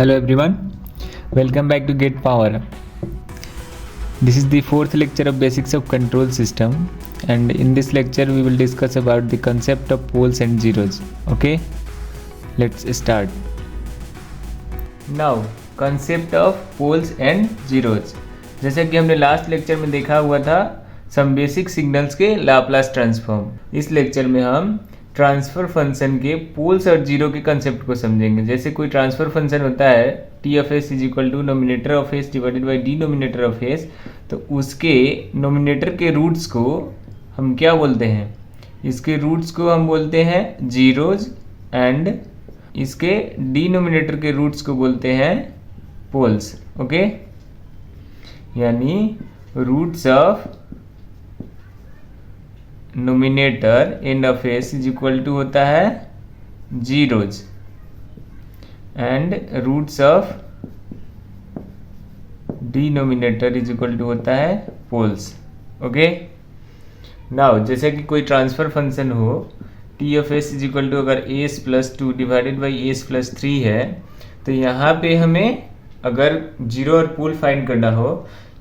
Hello everyone, welcome back to Get Power. This is the fourth lecture of Basics of Control System, and in this lecture we will discuss about the concept of poles and zeros. Okay, let's start. Now, concept of poles and zeros. जैसा कि हमने last lecture में देखा हुआ था some basic signals के Laplace transform, इस lecture में हम ट्रांसफ़र फंक्शन के पोल्स और जीरो के कंसेप्ट को समझेंगे। जैसे कोई ट्रांसफ़र फंक्शन होता है T of S is equal to numerator of S divided by denominator of S, तो उसके नोमिनेटर के रूट्स को हम क्या बोलते हैं? इसके रूट्स को हम बोलते हैं जीरोज एंड इसके डिनोमिनेटर के रूट्स को बोलते हैं पोल्स। ओके, यानी roots of numerator and of S is equal to होता है zeros and roots of denominator is equal to होता है पोल्स। ओके, नाउ जैसे कि कोई ट्रांसफर फंक्शन हो T of S is equal to अगर S plus two divided by s plus three है, तो यहाँ पे हमें अगर जीरो और पोल फाइंड करना हो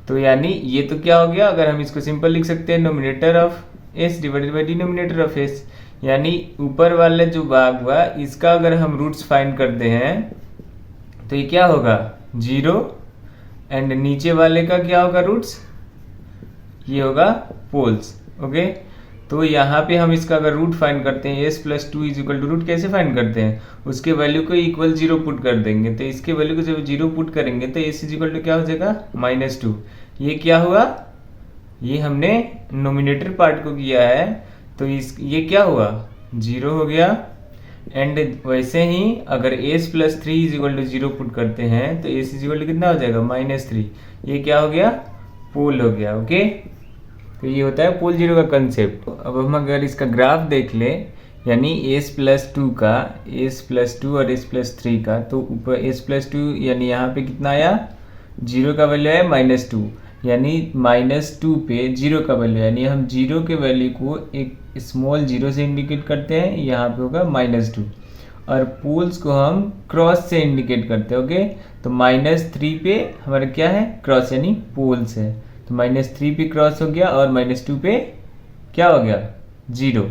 तो यानी ये तो क्या हो गया, अगर हम इसको सिंपल लिख सकते हैं nominator of S divided by denominator of S, यानी ऊपर वाले जो भाग हुआ इसका अगर हम रूट्स फाइंड करते हैं तो ये क्या होगा जीरो, एंड नीचे वाले का क्या होगा रूट्स, ये होगा पोल्स। ओके, तो यहाँ पे हम इसका अगर रूट फाइंड करते हैं S plus two is equal to root कैसे फाइंड करते हैं, उसके वैल्यू को इक्वल जीरो पुट कर देंगे, तो इसके वैल्यू को जब जीरो पुट करेंगे तो एस इज इक्वल टू क्या हो जाएगा माइनस टू। ये क्या हुआ, ये हमने नोमिनेटर पार्ट को किया है तो ये क्या हुआ जीरो हो गया, एंड वैसे ही अगर S plus three is equal to zero put करते हैं तो एस इज इक्वल टू कितना हो जाएगा माइनस थ्री, ये क्या हो गया पोल हो गया। ओके, तो ये होता है पोल जीरो का कंसेप्ट। अब हम अगर इसका ग्राफ देख लें, यानी एस प्लस टू का, एस प्लस टू और एस प्लस थ्री का, तो ऊपर एस प्लस टू यानी यहाँ पे कितना आया, जीरो का वैल्यू है माइनस टू, यानी माइनस टू पे जीरो का वैल्यू, यानी हम जीरो के वैल्यू को एक स्मॉल जीरो से इंडिकेट करते हैं, यहाँ पे होगा माइनस टू, और पोल्स को हम क्रॉस से इंडिकेट करते हैं। ओके, तो माइनस थ्री पे हमारा क्या है क्रॉस, यानी पोल्स है, तो माइनस थ्री पे क्रॉस हो गया और माइनस टू पे क्या हो गया जीरो।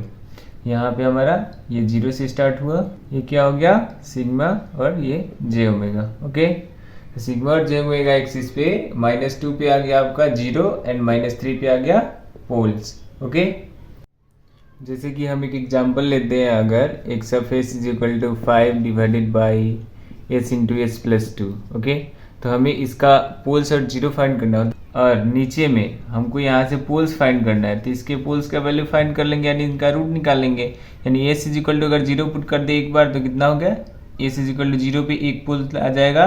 यहाँ पे हमारा ये जीरो से स्टार्ट हुआ, ये क्या हो गया सिग्मा और ये जे ओमेगा। ओके, सिग्मा और जे ओमेगा एक्सिस पे माइनस टू पे आ गया आपका जीरो एंड माइनस थ्री पे आ गया पोल्स। ओके, जैसे कि हम एक एग्जांपल लेते हैं, अगर एक surface is equal to 5 divided by S into S plus two. Okay, तो हमें इसका पोल्स और जीरो फाइंड करना है और नीचे में हमको यहाँ से पोल्स फाइंड करना है, तो इसके पोल्स का वैल्यू फाइंड कर लेंगे, यानी इनका रूट निकालेंगे, यानी एस इज इक्वल टू अगर जीरो पुट कर दे एक बार तो कितना हो गया, S is equal to zero पे एक पोल आ जाएगा,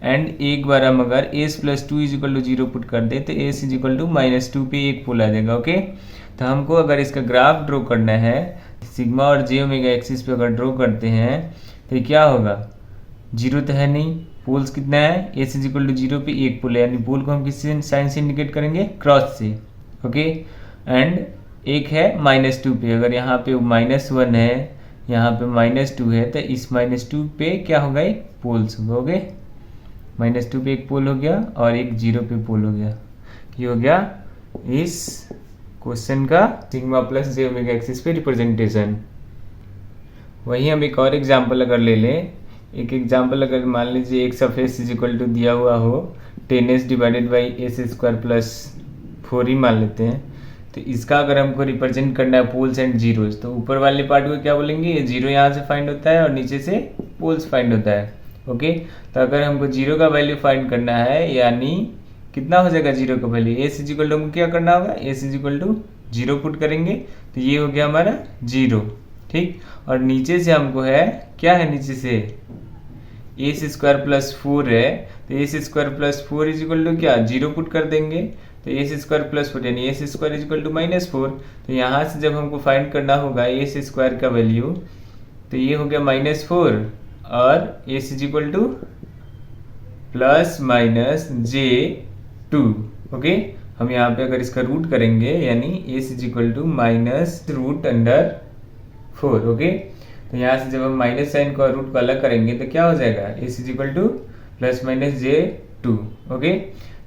एंड एक बार हम अगर S plus two is equal to zero put कर दे तो S is equal to minus two पे एक पोल आ जाएगा। ओके, तो हमको अगर इसका ग्राफ ड्रॉ करना है सिग्मा और जे ओमेगा एक्सिस पे अगर ड्रॉ करते हैं तो क्या होगा, जीरो तो है नहीं, पोल्स कितना है, S is equal to zero पे एक पोल है, यानी पोल को हम किस साइन से इंडिकेट करेंगे क्रॉस से। ओके, एंड एक है माइनस टू पे, अगर यहाँ पे माइनस वन है यहाँ पे माइनस टू है तो इस माइनस टू पे क्या होगा एक पोल्स हो गए, माइनस टू पे एक पोल हो गया और एक जीरो पे पोल हो गया। ये हो गया इस क्वेश्चन का सिग्मा प्लस जे ओमेगा एक्सिस पे रिप्रेजेंटेशन। वही हम एक और एग्जांपल अगर ले लें, एक एग्जांपल अगर मान लीजिए एक सरफेस इज इक्वल टू दिया हुआ हो 10s divided by S square plus 4 ही मान लेते हैं, तो इसका अगर हमको रिप्रेजेंट करना है पोल्स एंड जीरोज, तो ऊपर वाले पार्ट को क्या बोलेंगे, ये जीरो यहाँ से फाइंड होता है और नीचे से पोल्स फाइंड होता है। ओके, तो अगर हमको जीरो का वैल्यू फाइंड करना है, यानी कितना हो जाएगा जीरो का value, S is equal to हमको क्या करना होगा, S is equal to zero put करेंगे, तो ये हो गया हमारा जीरो। ठीक, और नीचे से हमको है क्या है, नीचे से एस स्क्वायर प्लस फोर है, तो S square plus four is equal to क्या जीरो पुट कर देंगे, तो एस स्क्वायर प्लस फोर यानी S square is equal to minus four, तो यहाँ से जब हमको फाइंड करना होगा एस स्क्वायर का वैल्यू, तो ये हो गया माइनस फोर और S is equal to plus minus J two. Okay, हम यहाँ पे अगर इसका रूट करेंगे यानी S is equal to minus root under four. Okay, तो यहाँ से जब हम माइनस साइन को रूट को अलग करेंगे तो क्या हो जाएगा, S is equal to plus minus J2। Okay,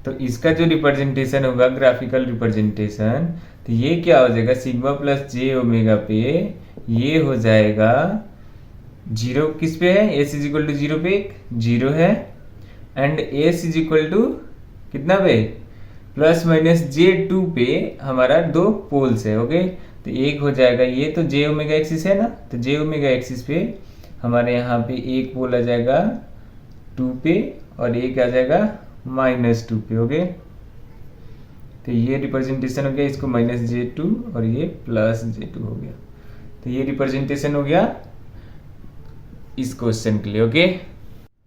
तो इसका जो रिप्रेजेंटेशन होगा, ग्राफिकल रिप्रेजेंटेशन, तो ये क्या हो जाएगा, सिग्मा प्लस जे ओमेगा पे ये हो जाएगा 0 किस पे है, एस इज इक्वल टू 0 पे 0 है, and S is equal to कितना पे, प्लस माइनस J2 पे हमारा 2 पोल्स है। ओके, तो एक हो जाएगा ये, तो जे ओमेगा एक्सिस है ना, तो जे ओमेगा एक्सिस पे हमारे यहाँ पे एक पोल आ जाएगा 2 पे और एक आ जाएगा -2 पे। ओके, तो ये रिप्रेजेंटेशन हो गया, इसको -J2 और ये प्लस J2 हो गया। तो ये रिप्रेजेंटेशन हो गया इस क्वेश्चन के लिए। ओके,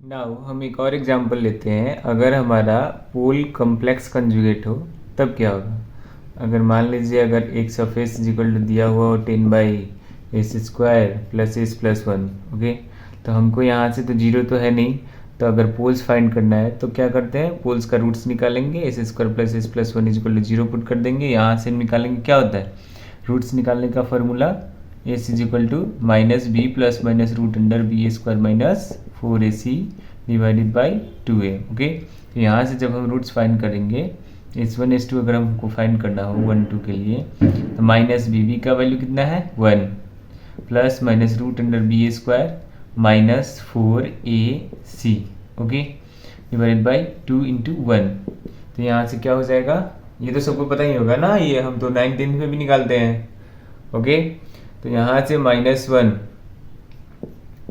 नाउ हम एक और एग्जांपल लेते हैं। अगर हमारा पोल कॉम्प्लेक्स कंजुगेट हो तब क्या होगा। अगर मान लीजिए अगर x of s equal to दिया हुआ हो 10/s² plus s plus 1। Okay, तो हमको यहाँ से तो 0 तो है नहीं, तो अगर पोल्स फाइंड करना है तो क्या करते हैं, पोल्स का रूट्स निकालेंगे, s² plus s plus 1 equal to 0 put कर देंगे। यहाँ से निकालेंगे, क्या होता है रूट्स निकालने का formula, s is equal to -b plus minus root under b² minus 4ac divided by 2a। Okay, तो यहाँ से जब हम रूट्स फाइंड करेंगे, s1 s2 अगर हमको फाइंड करना हो 1 2 के लिए, तो -bb का वैल्यू कितना है 1 plus minus root under b² minus 4ac। Okay, divided by 2 into 1। तो यहाँ से क्या हो जाएगा, ये तो सबको पता ही होगा ना, ये हम तो 9th 10th में भी निकालते हैं। ओके, तो यहाँ से -1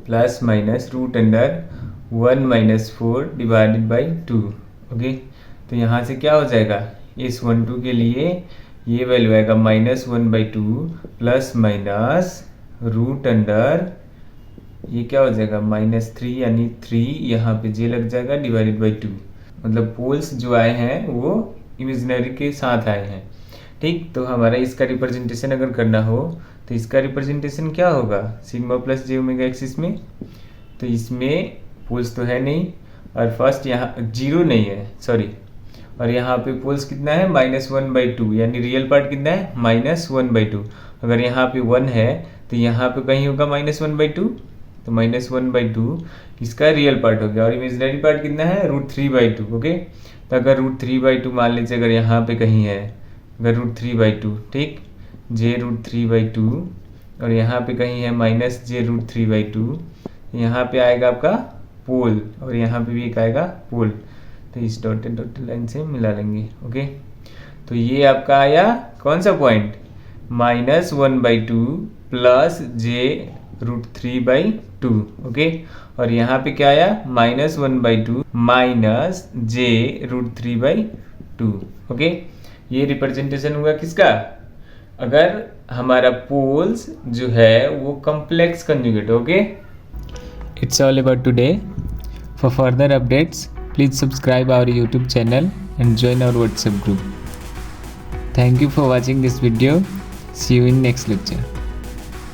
plus minus root under 1 minus 4 divided by 2। Okay, तो यहाँ से क्या हो जाएगा, इस 1 2 के लिए ये वैल्यू आएगा -1/2 प्लस माइनस रूट अंडर, ये क्या हो जाएगा -3, यानी 3 यहाँ पे j लग जाएगा डिवाइडेड बाई 2। मतलब पोल्स जो आए हैं वो इमेजिनरी के साथ आए हैं। ठीक, तो हमारा इसका रिप्रेजेंटेशन अगर करना हो तो इसका रिप्रेजेंटेशन क्या होगा, सिग्मा प्लस जे ओमेगा एक्सिस में, तो इसमें पोल्स तो है नहीं, और फर्स्ट यहाँ 0 नहीं है, सॉरी, और यहाँ पे पोल्स कितना है -1/2, यानी रियल पार्ट कितना है -1/2। अगर यहाँ पे 1 है तो यहाँ पे कहीं होगा -1/2, तो -1/2 इसका रियल पार्ट हो गया, और इमेजिनरी पार्ट कितना है √3/2। ओके, तो अगर √3/2 मान लीजिए अगर यहाँ पे कहीं है, अगर √3/2, ठीक, j√3/2, और यहाँ पे कहीं है -j√3/2, यहाँ पे आएगा आपका पोल, और यहाँ पे भी एक आएगा पोल, तो इस डॉटेड लाइन से मिला लेंगे। ओके, तो ये आपका आया कौन सा पॉइंट, -1/2 प्लस j√3/2। ओके, और यहाँ पे क्या आया -1/2 माइनस j√3/2। ओके, ये रिप्रेजेंटेशन हुआ किसका, अगर हमारा पोल्स जो है वो complex conjugate. Okay, it's all about today. For further updates please subscribe our YouTube channel and join our WhatsApp group. Thank you for watching this video. See you in next lecture.